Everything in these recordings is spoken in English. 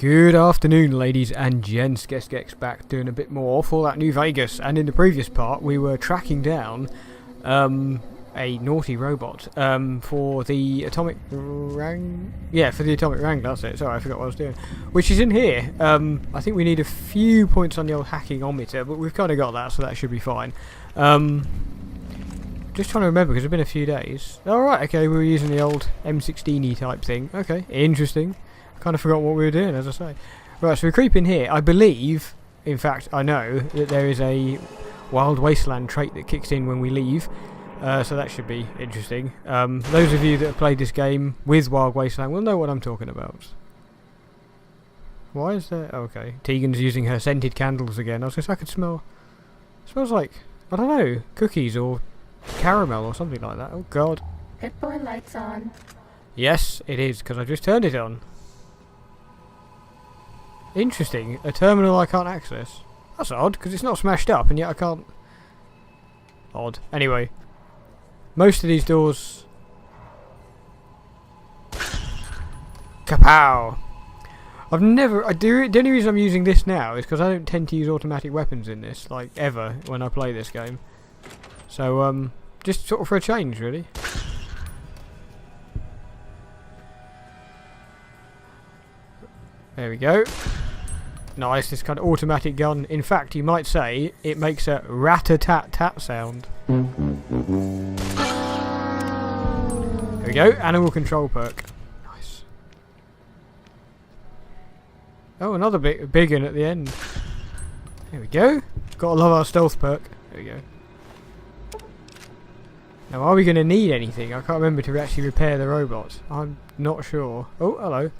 Good afternoon, ladies and gents. Gex back doing a bit more Fallout New Vegas, and in the previous part we were tracking down a naughty robot for the atomic for the atomic Wrangler. That's it. Sorry, I forgot what I was doing. Which is in here. I think we need a few points on the old hacking-ometer, but we've kind of got that, so that should be fine. Just trying to remember because it's been a few days. Alright, okay, we were using the old M16-y type thing. Okay, interesting. Kind of forgot what we were doing, as I say. Right, so we creep in here. I believe, in fact, I know that there is a Wild Wasteland trait that kicks in when we leave. So that should be interesting. Those of you that have played this game with Wild Wasteland will know what I'm talking about. Why is there... Oh, okay. Tegan's using her scented candles again. I was going to say I could smell... It smells like, I don't know, cookies or caramel or something like that. Oh, God. Pit Boy lights on. Yes, it is, because I just turned it on. Interesting. A terminal I can't access. That's odd, because it's not smashed up, and yet I can't... Odd. Anyway. Most of these doors... Kapow! I've never... The only reason I'm using this now is because I don't tend to use automatic weapons in this, like, ever, when I play this game. So, just sort of for a change, really. There we go. Nice, this kind of automatic gun. In fact, you might say it makes a rat-a-tat-tat sound. There we go, animal control perk. Nice. Oh, another big one at the end. There we go. Gotta love our stealth perk. There we go. Now, are we going to need anything? I can't remember to actually repair the robot. I'm not sure. Oh, hello.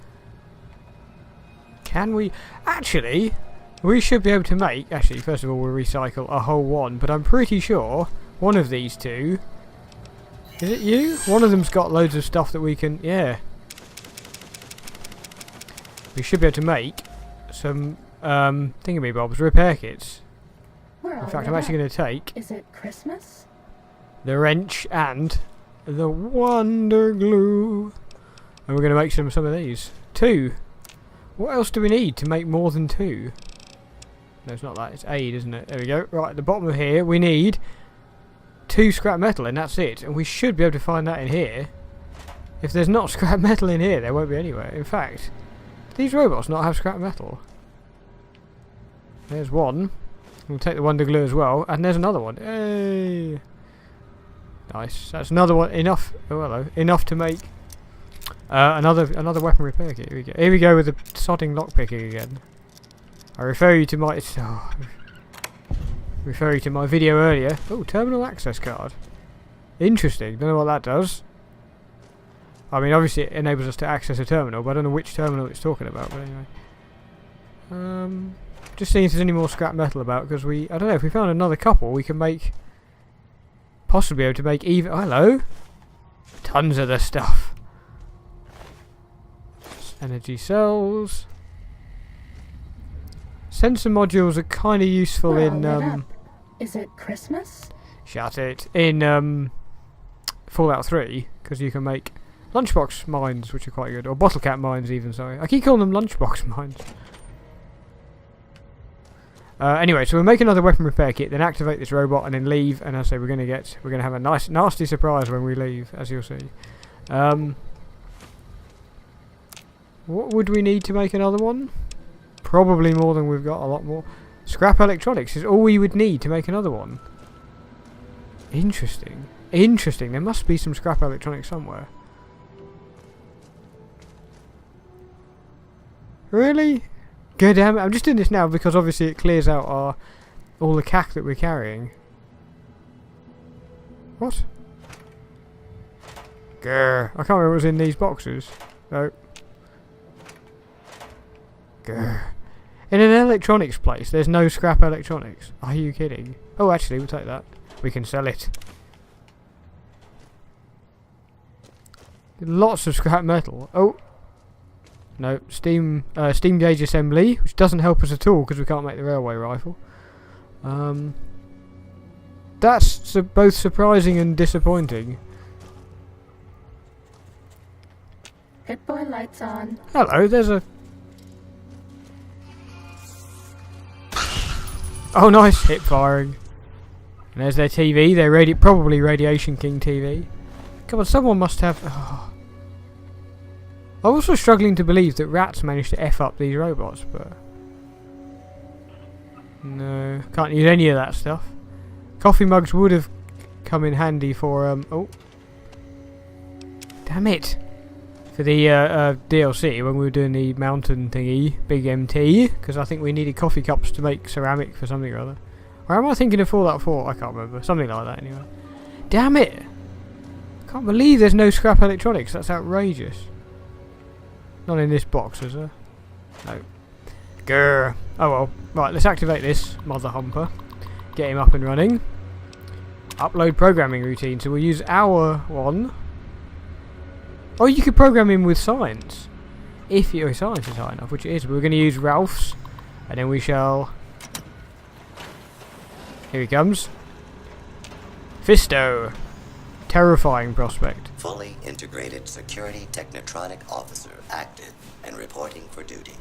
Can we... Actually, we should be able to make... Actually, first of all, we'll recycle a whole one. But I'm pretty sure one of these two... Is it you? One of them's got loads of stuff that we can... Yeah. We should be able to make some thingamybobs, repair kits. In fact, I'm actually going to take... Is it Christmas? The wrench and the wonder glue. And we're going to make some of these. 2. What else do we need to make more than 2? No, it's not that. It's 8, isn't it? There we go. Right, at the bottom of here, we need 2 scrap metal, and that's it. And we should be able to find that in here. If there's not scrap metal in here, there won't be anywhere. In fact, do these robots not have scrap metal? There's one. We'll take the wonder glue as well. And there's another one. Hey! Nice. That's another one. Enough. Oh, hello. Enough to make... another weapon repair kit. Here we go. Here we go with the sodding lockpicking again. I refer you to my video earlier. Oh, terminal access card. Interesting. Don't know what that does. I mean, obviously it enables us to access a terminal, but I don't know which terminal it's talking about. But anyway, just seeing if there's any more scrap metal about, because I don't know, if we found another couple, we can possibly able to make even. Hello. Tons of the stuff. Energy cells. Sensor modules are kind of useful in Is it Christmas? Shut it. In Fallout 3, because you can make lunchbox mines, which are quite good, or bottle cap mines even. Sorry, I keep calling them lunchbox mines. Anyway, so we'll make another weapon repair kit, then activate this robot, and then leave. And as I say, we're gonna have a nice, nasty surprise when we leave, as you'll see. What would we need to make another one? Probably more than we've got, a lot more. Scrap electronics is all we would need to make another one. Interesting. Interesting. There must be some scrap electronics somewhere. Really? God damn it. I'm just doing this now because obviously it clears out all the cack that we're carrying. What? Grr. I can't remember what was in these boxes. No. Grr. In an electronics place, there's no scrap electronics. Are you kidding? Oh, actually, we'll take that. We can sell it. Lots of scrap metal. Oh. No, steam gauge assembly, which doesn't help us at all because we can't make the railway rifle. That's both surprising and disappointing. Pit Boy lights on. Hello, there's a Oh, nice hip firing. And there's their TV. Their probably Radiation King TV. Come on, someone must have. Oh. I'm also struggling to believe that rats managed to F up these robots, but no, can't use any of that stuff. Coffee mugs would have come in handy for oh, damn it, for the DLC when we were doing the mountain thingy, big MT, because I think we needed coffee cups to make ceramic for something or other. Or am I thinking of Fallout 4? I can't remember. Something like that anyway. Damn it! I can't believe there's no scrap electronics. That's outrageous. Not in this box, is there? No. Grr. Oh well. Right, let's activate this mother humper. Get him up and running. Upload programming routine. So we'll use our one. Oh, you could program him with science. If your science is high enough, which it is. We're going to use Ralph's. And then we shall... Here he comes. Fisto. Terrifying prospect. Fully integrated security technotronic officer active and reporting for duty.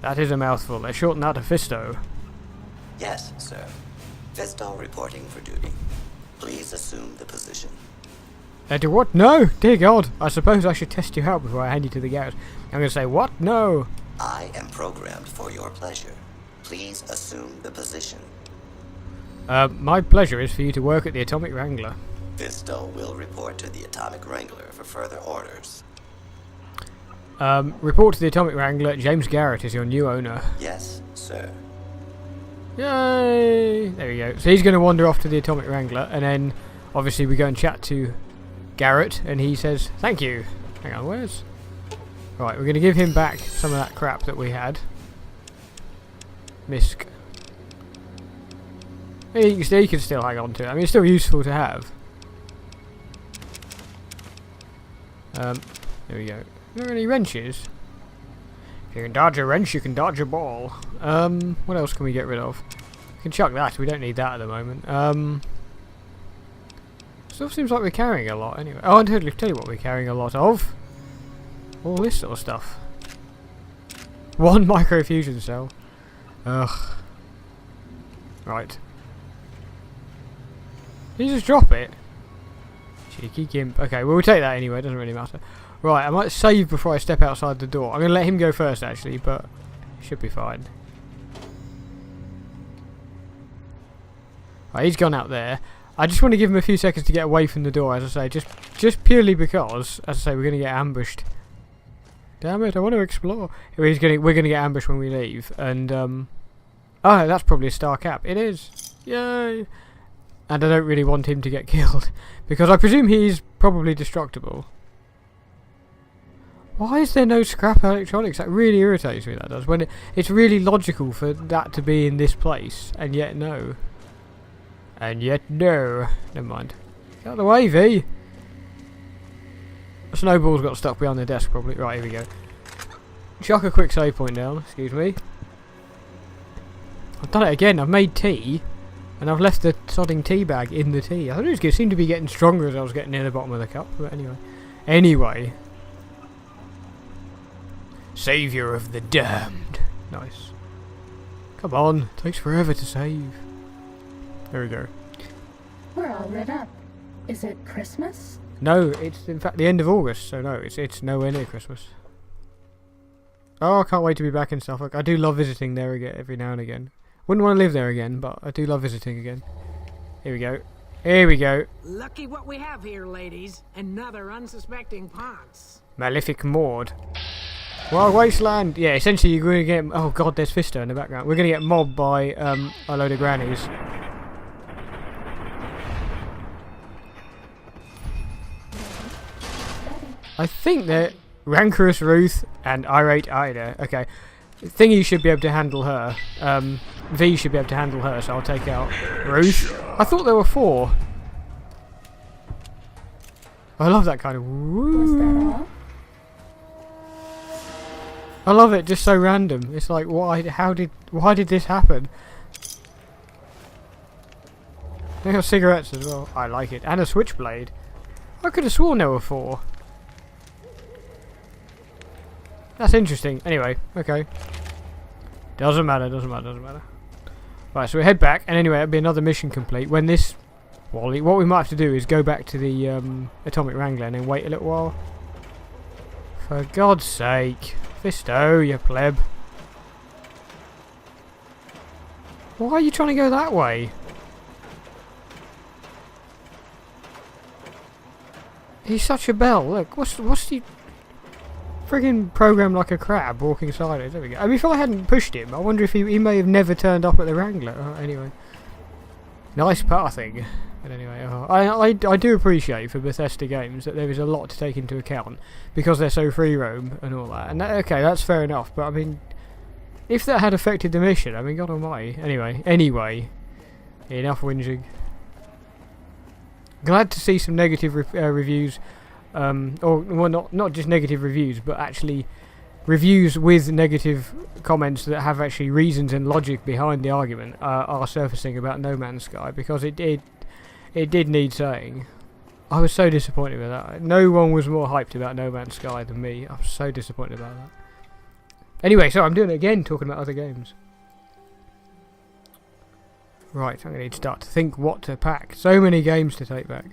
That is a mouthful. Let's shorten that to Fisto. Yes, sir. Fisto reporting for duty. Please assume the position. Do what? No! Dear God! I suppose I should test you out before I hand you to the garage. I'm going to say, what? No! I am programmed for your pleasure. Please assume the position. My pleasure is for you to work at the Atomic Wrangler. Fisto will report to the Atomic Wrangler for further orders. Report to the Atomic Wrangler. James Garrett is your new owner. Yes, sir. Yay! There we go. So he's going to wander off to the Atomic Wrangler, and then obviously we go and chat to Garrett, and he says, thank you. Hang on, where's... Right, we're going to give him back some of that crap that we had. Misk. He can still hang on to it. I mean, it's still useful to have. There we go. Are there any wrenches? If you can dodge a wrench, you can dodge a ball. What else can we get rid of? We can chuck that. We don't need that at the moment. Still seems like we're carrying a lot anyway. Oh, I'll tell you what we're carrying a lot of. All this sort of stuff. One microfusion cell. Ugh. Right. Did you just drop it? Cheeky gimp. Okay, well, we'll take that anyway. It doesn't really matter. Right, I might save before I step outside the door. I'm going to let him go first, actually, but it should be fine. Right, he's gone out there. I just want to give him a few seconds to get away from the door, as I say, just purely because, as I say, we're going to get ambushed. Damn it, I want to explore. We're going to get ambushed when we leave, and oh, that's probably a star cap. It is. Yay! And I don't really want him to get killed, because I presume he's probably destructible. Why is there no scrap electronics? That really irritates me, that does. When it's really logical for that to be in this place, and yet no. And yet no. Never mind. Get out of the way, V! The snowball's got stuck behind the desk, probably. Right, here we go. Chuck a quick save point down, excuse me. I've done it again. I've made tea. And I've left the sodding tea bag in the tea. I thought it seemed to be getting stronger as I was getting near the bottom of the cup. But anyway. Anyway. Saviour of the damned. Nice. Come on. It takes forever to save. There we go. We're all lit up. Is it Christmas? No, it's in fact the end of August. So no, it's nowhere near Christmas. Oh, I can't wait to be back in Suffolk. I do love visiting there again every now and again. Wouldn't want to live there again, but I do love visiting again. Here we go. Here we go. Lucky what we have here, ladies. Another unsuspecting Ponce. Malefic Maud. Wild Wasteland. Yeah, essentially you're going to get... Oh god, there's Fisto in the background. We're going to get mobbed by a load of grannies. I think that Rancorous Ruth and Irate Ida. Okay. Thingy should be able to handle her. V should be able to handle her, so I'll take out Ruth. I thought there were 4. I love that kind of woo. Was that all? I love it, just so random. It's like, why did this happen? They got cigarettes as well. I like it. And a switchblade. I could have sworn there were 4. That's interesting. Anyway, okay. Doesn't matter. Right, so we head back, and anyway, it'll be another mission complete. When this... Wally, what we might have to do is go back to the Atomic Wrangler and then wait a little while. For God's sake. Fisto, you pleb. Why are you trying to go that way? He's such a bell. Look, what's he... Friggin' programmed like a crab walking sideways. There we go. I mean, if I hadn't pushed him, I wonder if he may have never turned up at the Wrangler. Anyway. Nice pathing. But anyway, I do appreciate for Bethesda games that there is a lot to take into account because they're so free roam and all that. And okay, that's fair enough. But I mean, if that had affected the mission, I mean, God Almighty. Anyway, enough whinging. Glad to see some negative reviews, or well, not just negative reviews, but actually reviews with negative comments that have actually reasons and logic behind the argument are surfacing about No Man's Sky, because it did need saying. I was so disappointed with that. No one was more hyped about No Man's Sky than me. I'm so disappointed about that. Anyway, so I'm doing it again, talking about other games. Right, I'm going to need to start to think what to pack. So many games to take back.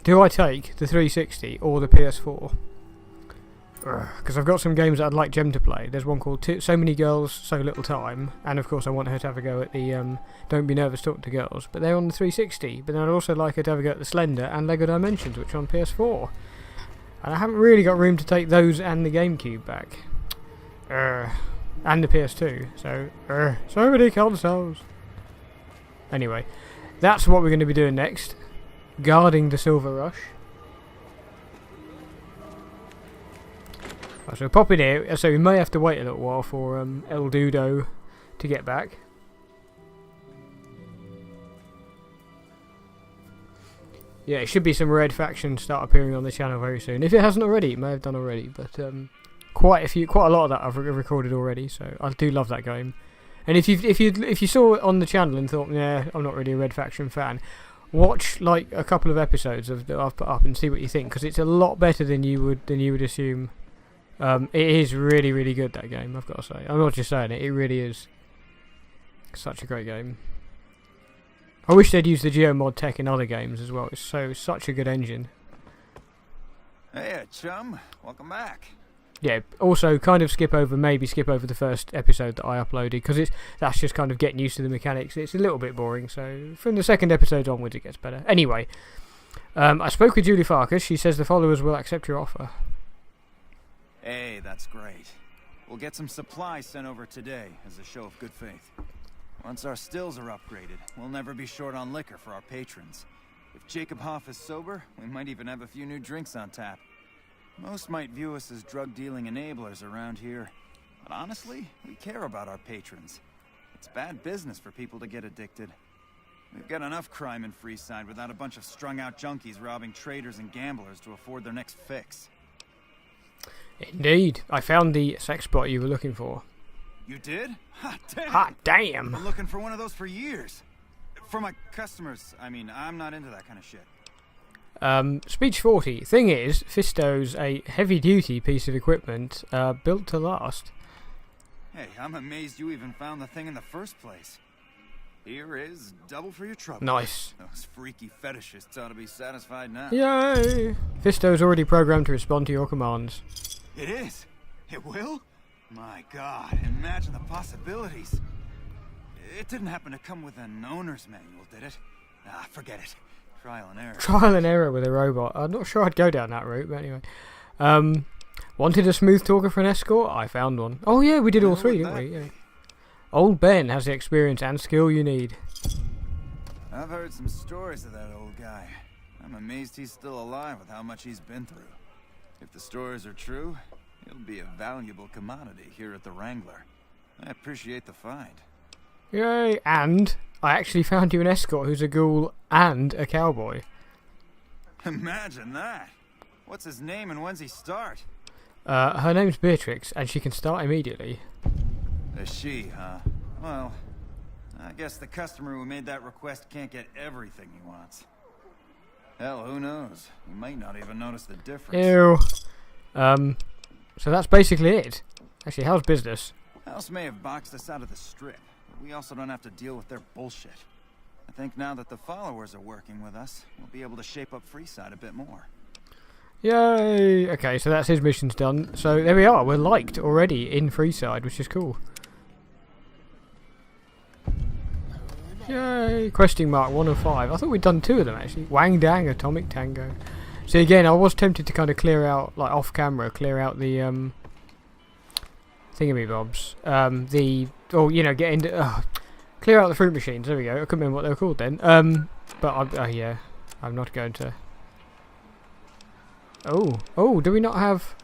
Do I take the 360 or the PS4? Because I've got some games that I'd like Jem to play. There's one called So Many Girls, So Little Time. And of course I want her to have a go at the Don't Be Nervous, Talk to Girls. But they're on the 360. But then I'd also like her to have a go at the Slender and Lego Dimensions, which are on PS4. And I haven't really got room to take those and the GameCube back. And the PS2. So many consoles. Anyway, that's what we're going to be doing next. Guarding the Silver Rush. Right, so pop in here. So we may have to wait a little while for El Dudo to get back. Yeah, it should be some red factions start appearing on the channel very soon. If it hasn't already, it may have done already. But quite a lot of that I've recorded already. So I do love that game. And if you saw it on the channel and thought, yeah, I'm not really a Red Faction fan, watch like a couple of episodes that I've put up and see what you think, because it's a lot better than you would assume. It is really, really good, that game, I've got to say. I'm not just saying it, it really is. Such a great game. I wish they'd use the geomod tech in other games as well. It's such a good engine. Hey, chum. Welcome back. Yeah, also maybe skip over the first episode that I uploaded, because that's just kind of getting used to the mechanics. It's a little bit boring, so from the second episode onwards it gets better. Anyway, I spoke with Julie Farkas. She says the followers will accept your offer. Hey, that's great. We'll get some supplies sent over today as a show of good faith. Once our stills are upgraded, we'll never be short on liquor for our patrons. If Jacob Hoff is sober, we might even have a few new drinks on tap. Most might view us as drug-dealing enablers around here. But honestly, we care about our patrons. It's bad business for people to get addicted. We've got enough crime in Freeside without a bunch of strung-out junkies robbing traders and gamblers to afford their next fix. Indeed. I found the sex bot you were looking for. You did? Hot damn! Hot damn! I've been looking for one of those for years. For my customers, I mean, I'm not into that kind of shit. Speech 40. Thing is, Fisto's a heavy-duty piece of equipment built to last. Hey, I'm amazed you even found the thing in the first place. Here is double for your trouble. Nice. Those freaky fetishists ought to be satisfied now. Yay! Fisto's already programmed to respond to your commands. It is? It will? My God, imagine the possibilities. It didn't happen to come with an owner's manual, did it? Ah, forget it. Trial and error. Trial and error with a robot. I'm not sure I'd go down that route, but anyway. Wanted a smooth talker for an escort? I found one. Oh yeah, we did all three, didn't we? Yeah. Old Ben has the experience and skill you need. I've heard some stories of that old guy. I'm amazed he's still alive with how much he's been through. If the stories are true, he'll be a valuable commodity here at the Wrangler. I appreciate the find. Yay, and I actually found you an escort who's a ghoul and a cowboy. Imagine that. What's his name and when's he start? Her name's Beatrix, and she can start immediately. A she, huh? Well, I guess the customer who made that request can't get everything he wants. Hell, who knows? He might not even notice the difference. Ew. So that's basically it. Actually, how's business? House may have boxed us out of the strip, we also don't have to deal with their bullshit. I think now that the followers are working with us, we'll be able to shape up Freeside a bit more. Yay! Okay, so that's his mission's done. So there we are, we're liked already in Freeside, which is cool. Yay! Questing mark 1 of 5. I thought we'd done 2 of them actually. Wang Dang, Atomic Tango. So again, I was tempted to kind of clear out, like off camera, clear out the thingamybobs. Get into clear out the fruit machines. There we go. I couldn't remember what they were called then. Yeah, I'm not going to. Oh, do we not have?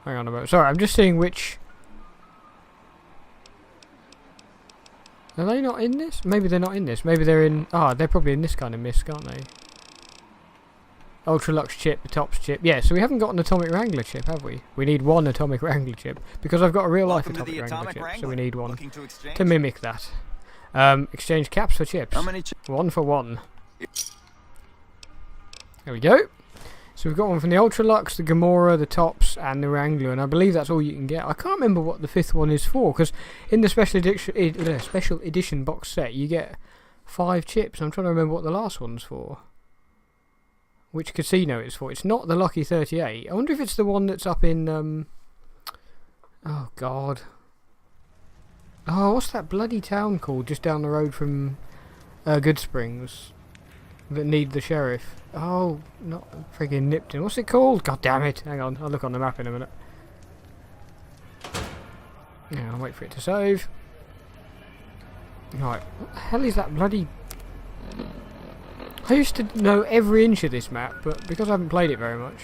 Hang on a moment. Sorry, I'm just seeing which. Are they not in this? Maybe they're not in this. Maybe they're in. They're probably in this kind of misc, aren't they? Ultra Lux chip, the tops chip. Yeah, so we haven't got an Atomic Wrangler chip, have we? We need one Atomic Wrangler chip because I've got a real life Atomic Wrangler chip, so we need one to mimic that. Exchange caps for chips. How many 1 for 1. There we go. So we've got one from the Ultra Lux, the Gamora, the Tops, and the Wrangler, and I believe that's all you can get. I can't remember what the 5th one is for, because in the special edition box set, you get 5 chips. I'm trying to remember what the last one's for. Which casino it's for. It's not the Lucky 38. I wonder if it's the one that's up in, oh, God. Oh, what's that bloody town called just down the road from Good Springs that need the sheriff? Oh, not friggin' Nipton. What's it called? God damn it. Hang on, I'll look on the map in a minute. Yeah, I'll wait for it to save. Right, what the hell is that bloody... I used to know every inch of this map, but because I haven't played it very much...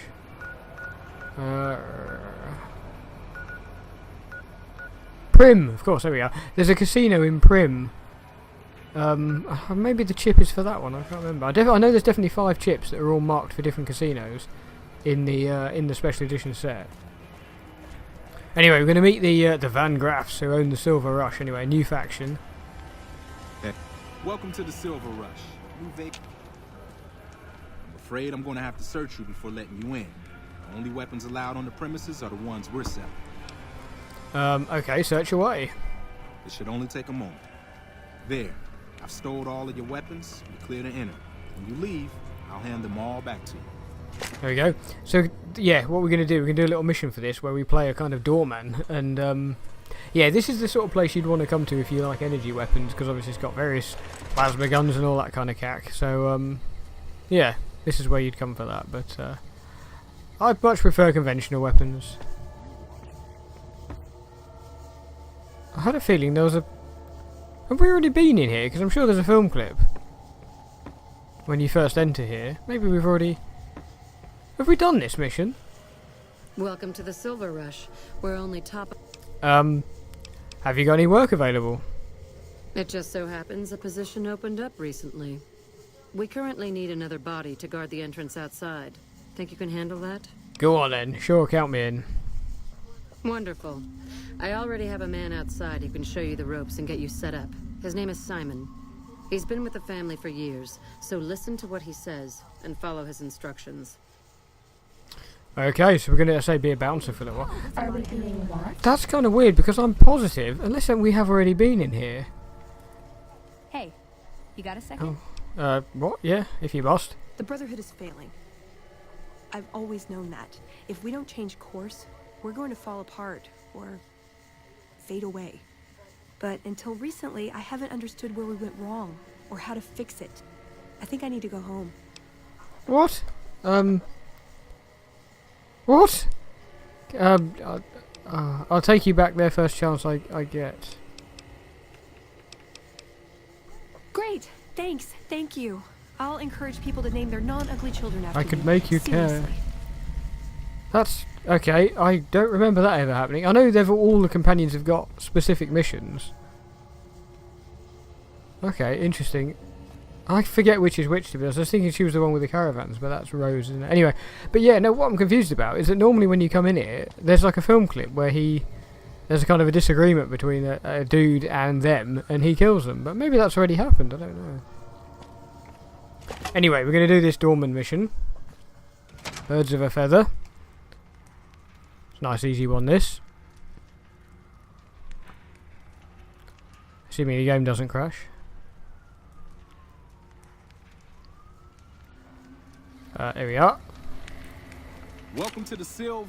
Prim, of course, there we are. There's a casino in Prim. Maybe the chip is for that one. I can't remember. I know there's definitely 5 chips that are all marked for different casinos in the special edition set. Anyway, we're going to meet the Van Graffs who own the Silver Rush. Anyway, a new faction. Welcome to the Silver Rush. I'm afraid I'm going to have to search you before letting you in. The only weapons allowed on the premises are the ones we're selling. Okay, search away. It should only take a moment. There. I've stored all of your weapons. You're clear to enter. When you leave, I'll hand them all back to you. There we go. So, yeah, what we're going to do, we're going to do a little mission for this where we play a kind of doorman. And, yeah, this is the sort of place you'd want to come to if you like energy weapons, because obviously it's got various plasma guns and all that kind of cack. So, yeah, this is where you'd come for that. But, I'd much prefer conventional weapons. I had a feeling there was a... Have we already been in here? Because I'm sure there's a film clip. When you first enter here. Maybe we've already... Have we done this mission? Welcome to the Silver Rush. We're only top... Have you got any work available? It just so happens a position opened up recently. We currently need another body to guard the entrance outside. Think you can handle that? Go on then. Sure, count me in. Wonderful. I already have a man outside who can show you the ropes and get you set up. His name is Simon. He's been with the family for years, so listen to what he says and follow his instructions. Okay, so we're going to say be a bouncer for a little while. Are we being watched? That's kind of weird because I'm positive, unless we have already been in here. Hey, you got a second? Oh, what? Yeah, if you must. The Brotherhood is failing. I've always known that. If we don't change course, we're going to fall apart, or fade away. But until recently, I haven't understood where we went wrong, or how to fix it. I think I need to go home. What? What? I'll take you back there first chance I get. Great! Thanks! Thank you! I'll encourage people to name their non-ugly children after me. I could make you care. Seriously. That's... Okay, I don't remember that ever happening. I know all the companions have got specific missions. Okay, interesting. I forget which is which, to be honest. I was thinking she was the one with the caravans, but that's Rose, isn't it? Anyway, but yeah, no, what I'm confused about is that normally when you come in here, there's like a film clip where there's a kind of a disagreement between a dude and them, and he kills them. But maybe that's already happened, I don't know. Anyway, we're going to do this doorman mission. Birds of a feather. It's a nice easy one, this. Assuming the game doesn't crash. Here we are. Welcome to the Sylv.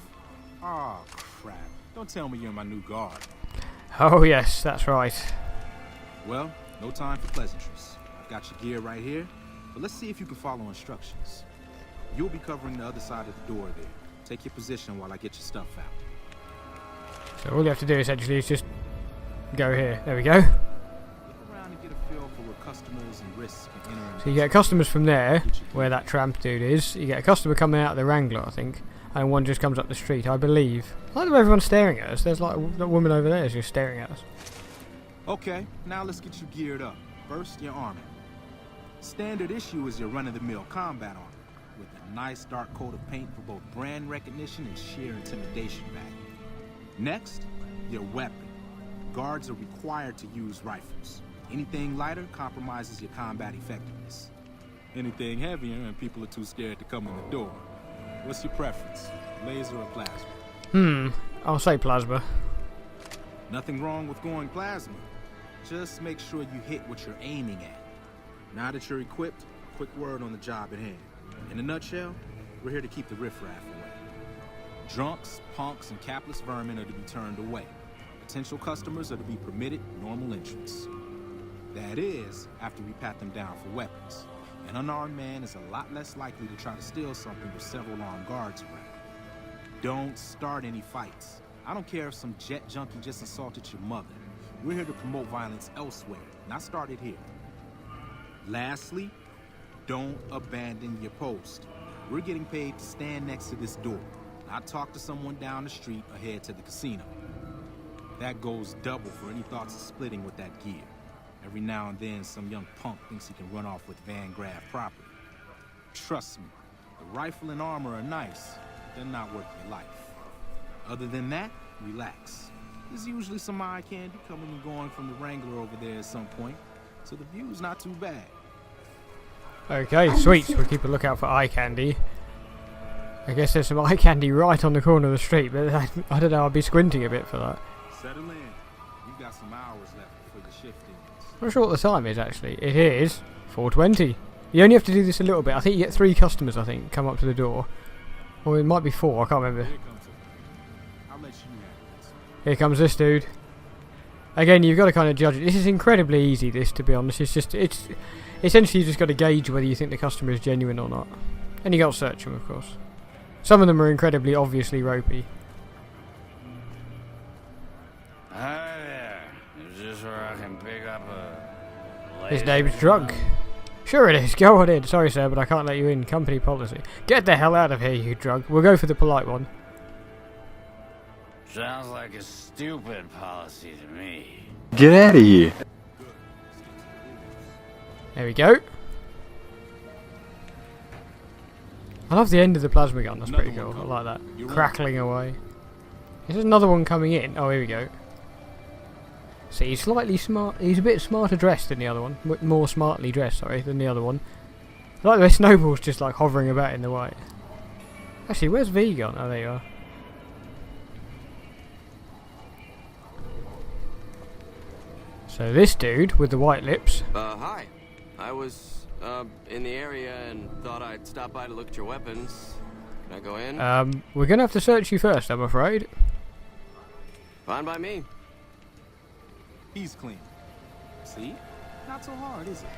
Oh, crap. Don't tell me you're my new guard. Oh yes, that's right. Well, no time for pleasantries. I've got your gear right here, but let's see if you can follow instructions. You'll be covering the other side of the door there. Take your position while I get your stuff out. So all you have to do essentially is just go here. There we go. Look around and get a feel for where customers and risks can enter. So you get customers from there, where that tramp dude is. You get a customer coming out of the Wrangler, I think. And one just comes up the street, I believe. I like the way everyone's staring at us. There's like that woman over there is just staring at us. Okay, now let's get you geared up. First, your armor. Standard issue is your run-of-the-mill combat armor, with a nice dark coat of paint for both brand recognition and sheer intimidation value. Next, your weapon. Guards are required to use rifles. Anything lighter compromises your combat effectiveness. Anything heavier and people are too scared to come in the door. What's your preference, laser or plasma? I'll say plasma. Nothing wrong with going plasma. Just make sure you hit what you're aiming at. Now that you're equipped, quick word on the job at hand. In a nutshell, we're here to keep the riffraff away. Drunks, punks, and capless vermin are to be turned away. Potential customers are to be permitted normal entrance. That is, after we pat them down for weapons. An unarmed man is a lot less likely to try to steal something with several armed guards around. Don't start any fights. I don't care if some jet junkie just assaulted your mother. We're here to promote violence elsewhere, not start it here. Lastly, don't abandon your post. We're getting paid to stand next to this door, not talk to someone down the street or head to the casino. That goes double for any thoughts of splitting with that gear. Every now and then, some young punk thinks he can run off with Van Graff property. Trust me, the rifle and armor are nice, but they're not worth your life. Other than that, relax. There's usually some eye candy coming and going from the Wrangler over there at some point, so the view's not too bad. Okay, sweet. We'll keep a lookout for eye candy. I guess there's some eye candy right on the corner of the street, but I don't know, I'll be squinting a bit for that. Settle in. You've got some hours left before the shift ends. I'm not sure what the time is actually. It is 4:20. You only have to do this a little bit. I think you get 3 customers, I think, come up to the door. Or it might be 4, I can't remember. Here comes it. I'll let you handle this. Here comes this dude. Again, you've got to kind of judge it. This is incredibly easy, this, to be honest. It's essentially you just got to gauge whether you think the customer is genuine or not. And you got to search them, of course. Some of them are incredibly obviously ropey. Hi there. Is this where I can pick up a... His name's Drunk. Sure it is. Go on in. Sorry, sir, but I can't let you in. Company policy. Get the hell out of here, you drunk. We'll go for the polite one. Sounds like a stupid policy to me. Get out of here. There we go. I love the end of the plasma gun. That's pretty cool. I like that. Crackling away. Is there another one coming in? Oh, here we go. See, he's slightly smart. He's a bit smarter dressed than the other one. More smartly dressed, sorry, than the other one. I like the way Snowball's just like hovering about in the way. Actually, where's V gone? Oh, there you are. So this dude with the white lips. Hi. I was, in the area and thought I'd stop by to look at your weapons. Can I go in? We're gonna have to search you first, I'm afraid. Fine by me. He's clean. See? Not so hard, is it?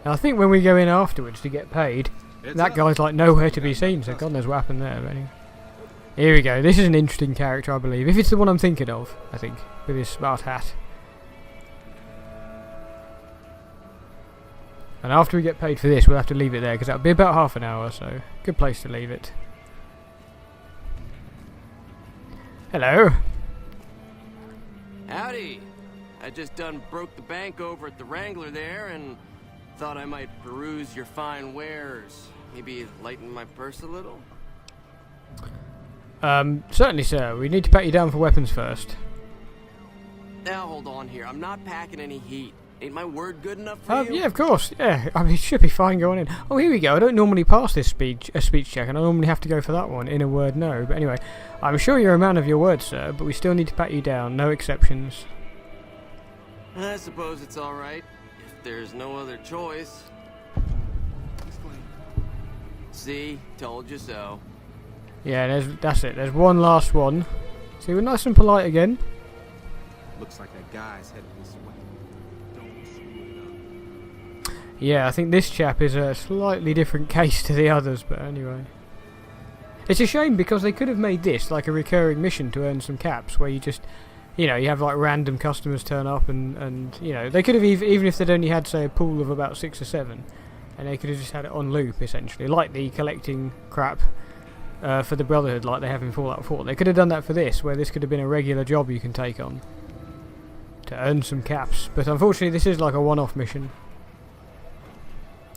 Now, I think when we go in afterwards to get paid, that guy's like nowhere to be seen, so God knows what happened there. But anyway. Here we go. This is an interesting character, I believe. If it's the one I'm thinking of, I think, with his smart hat. And after we get paid for this, we'll have to leave it there, because that'll be about half an hour, so good place to leave it. Hello. Howdy. I just done broke the bank over at the Wrangler there and thought I might peruse your fine wares. Maybe lighten my purse a little? Certainly, sir. We need to pat you down for weapons first. Now hold on here. I'm not packing any heat. Ain't my word good enough for you? Yeah, of course. Yeah, I mean, it should be fine going in. Oh, here we go. I don't normally pass this speech check, and I normally have to go for that one. In a word, no. But anyway, I'm sure you're a man of your word, sir, but we still need to pat you down. No exceptions. I suppose it's alright, if there's no other choice. See? Told you so. Yeah, that's it. There's one last one. See, we're nice and polite again. Looks like that guy's headed this way. Don't screw it up. Yeah, I think this chap is a slightly different case to the others, but anyway. It's a shame because they could have made this like a recurring mission to earn some caps, where you just, you know, you have like random customers turn up and you know, they could have even if they'd only had, say, a pool of about 6 or 7, and they could have just had it on loop, essentially, like the collecting crap for the Brotherhood, like they have in Fallout 4. They could have done that for this, where this could have been a regular job you can take on to earn some caps. But unfortunately, this is like a one-off mission.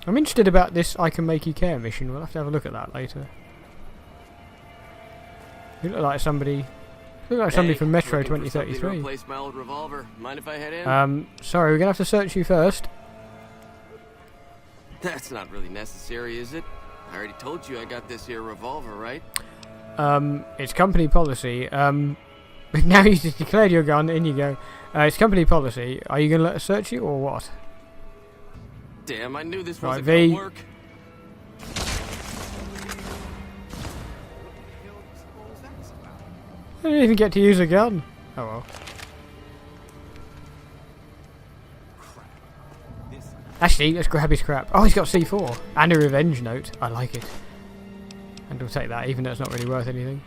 I'm interested about this I Can Make You Care mission. We'll have to have a look at that later. You look like somebody... from Metro 2033. Replace my old revolver. Mind if I head in? Sorry, we're gonna have to search you first. That's not really necessary, is it? I already told you I got this here revolver, right? It's company policy. Now you just declared your gun, in you go. It's company policy. Are you gonna let us search you or what? Damn, I knew this Right, wasn't V. gonna work. I didn't even get to use a gun. Oh well. Actually, let's grab his crap. Oh, he's got C4 and a revenge note. I like it. And we'll take that, even though it's not really worth anything.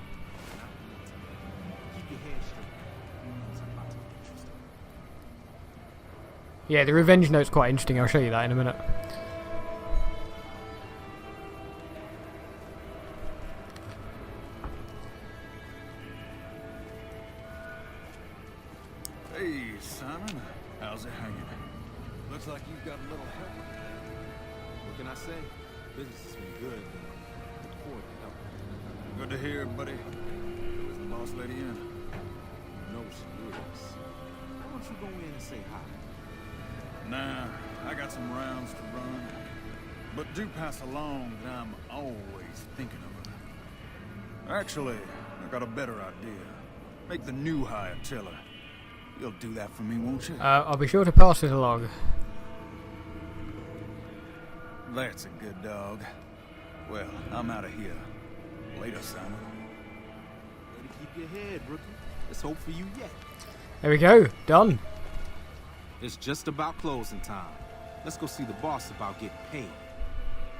Yeah, the revenge note's quite interesting. I'll show you that in a minute. Hey, Simon. How's it hanging? Looks like you've got a little help. What can I say? Business has been good. The poor help. Good to hear, buddy. Is the boss lady in? No, she is. Why don't you go in and say hi? Nah, I got some rounds to run. But do pass along that I'm always thinking of her. Actually, I got a better idea. Make the new hire tell her. You'll do that for me, won't you? I'll be sure to pass it along. That's a good dog. Well, I'm out of here. Later, Simon. Way to keep your head, rookie. Let's hope for you yet. There we go. Done. It's just about closing time. Let's go see the boss about getting paid.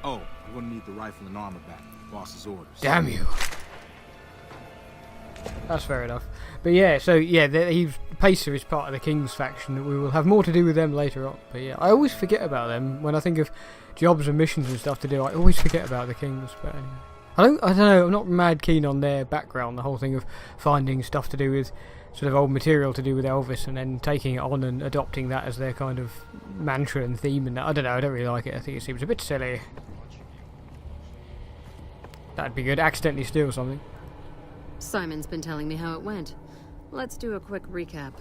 Oh, I'm gonna need the rifle and armor back. Boss's orders. Damn you. That's fair enough. But yeah, so yeah, Pacer is part of the King's faction. We will have more to do with them later on. But yeah, I always forget about them when I think of jobs and missions and stuff to do. I always forget about the Kings. But anyway, I don't know. I'm not mad keen on their background. The whole thing of finding stuff to do with sort of old material to do with Elvis and then taking it on and adopting that as their kind of mantra and theme. And that. I don't know. I don't really like it. I think it seems a bit silly. That'd be good. Accidentally steal something. Simon's been telling me how it went. Let's do a quick recap.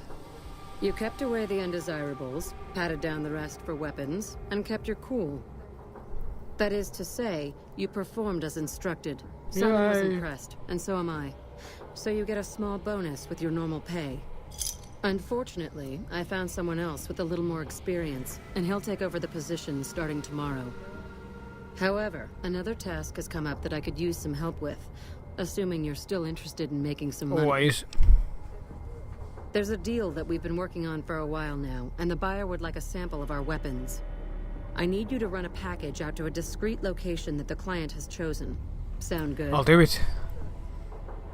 You kept away the undesirables, patted down the rest for weapons, and kept your cool. That is to say, you performed as instructed. Simon was impressed, and so am I. So you get a small bonus with your normal pay. Unfortunately, I found someone else with a little more experience, and he'll take over the position starting tomorrow. However, another task has come up that I could use some help with. Assuming you're still interested in making some money. Always. There's a deal that we've been working on for a while now, and the buyer would like a sample of our weapons. I need you to run a package out to a discreet location that the client has chosen. Sound good? I'll do it.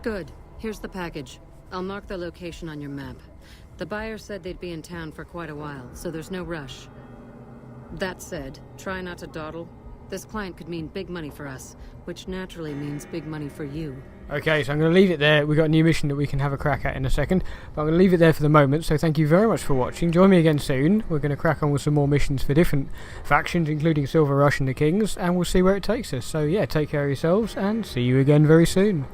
Good. Here's the package. I'll mark the location on your map. The buyer said they'd be in town for quite a while, so there's no rush. That said, try not to dawdle. This client could mean big money for us, which naturally means big money for you. Okay, so I'm going to leave it there. We've got a new mission that we can have a crack at in a second, but I'm going to leave it there for the moment, so thank you very much for watching. Join me again soon. We're going to crack on with some more missions for different factions, including Silver Rush and the Kings, and we'll see where it takes us. So yeah, take care of yourselves, and see you again very soon.